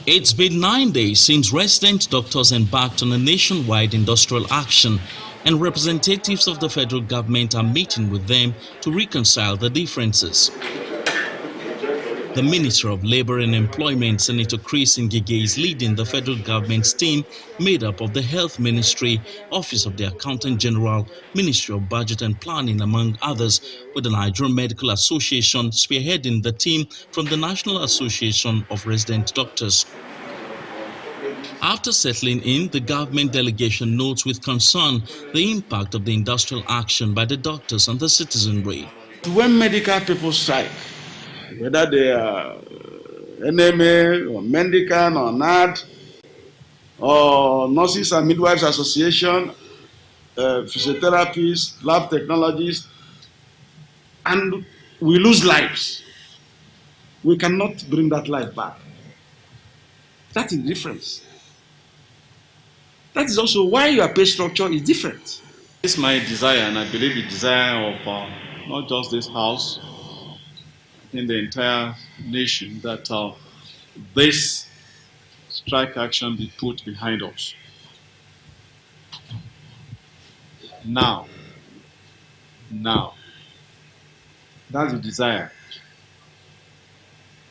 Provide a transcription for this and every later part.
It's been 9 days since resident doctors embarked on a nationwide industrial action, and representatives of the federal government are meeting with them to reconcile the differences. The Minister of Labour and Employment, Senator Chris Ngige, is leading the federal government's team made up of the Health Ministry, Office of the Accountant General, Ministry of Budget and Planning, among others, with the Nigerian Medical Association spearheading the team from the National Association of Resident Doctors. After settling in, the government delegation notes with concern the impact of the industrial action by the doctors on the citizenry. When medical people strike, whether they are NAIBEI or Mendicant or NARD or Nurses and Midwives Association, physiotherapists, lab technologists, and we lose lives, we cannot bring that life back. That is the difference. That is also why your pay structure is different. It's my desire, and I believe the desire of not just this house, in the entire nation, that this strike action be put behind us. Now. That's the desire.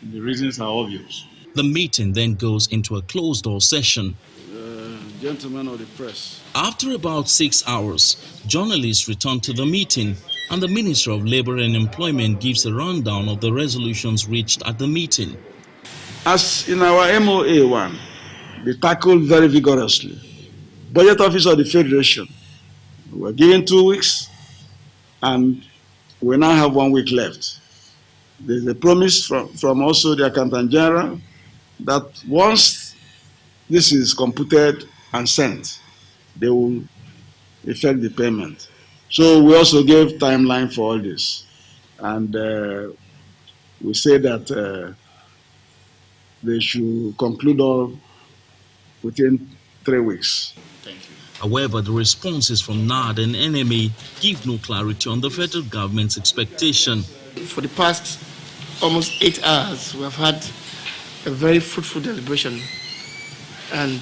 And the reasons are obvious. The meeting then goes into a closed-door session. Gentlemen of the press. After about 6 hours, journalists return to the meeting, and the Minister of Labour and Employment gives a rundown of the resolutions reached at the meeting. As in our MOA 1, we tackled very vigorously. Budget Office of the Federation, we were given 2 weeks, and we now have 1 week left. There's a promise from also the Accountant General that once this is computed and sent, they will effect the payment. So we also gave timeline for all this, and we say that they should conclude all within 3 weeks. Thank you. However, the responses from NARD and NMA give no clarity on the federal government's expectation. For the past almost 8 hours, we have had a very fruitful deliberation, and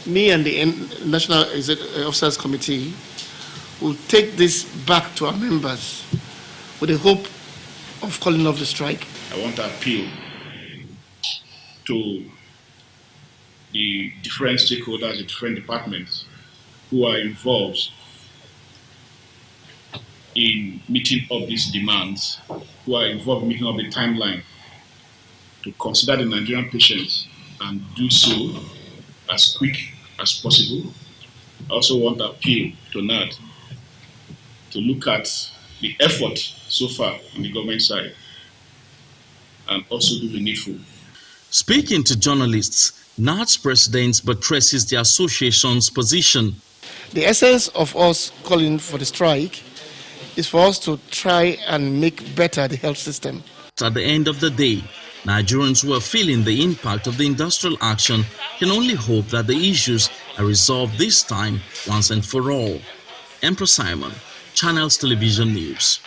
me and the National Officers Committee will take this back to our members with the hope of calling off the strike. I want to appeal to the different stakeholders, the different departments who are involved in meeting up these demands, who are involved in meeting up the timeline, to consider the Nigerian patients and do so as quick as possible. I also want to appeal to NARD to look at the effort so far on the government side and also do the needful. Speaking to journalists, NARD's president buttresses the association's position. The essence of us calling for the strike is for us to try and make better the health system. At the end of the day, Nigerians who are feeling the impact of the industrial action can only hope that the issues are resolved this time once and for all. Emperor Simon, Channels Television News.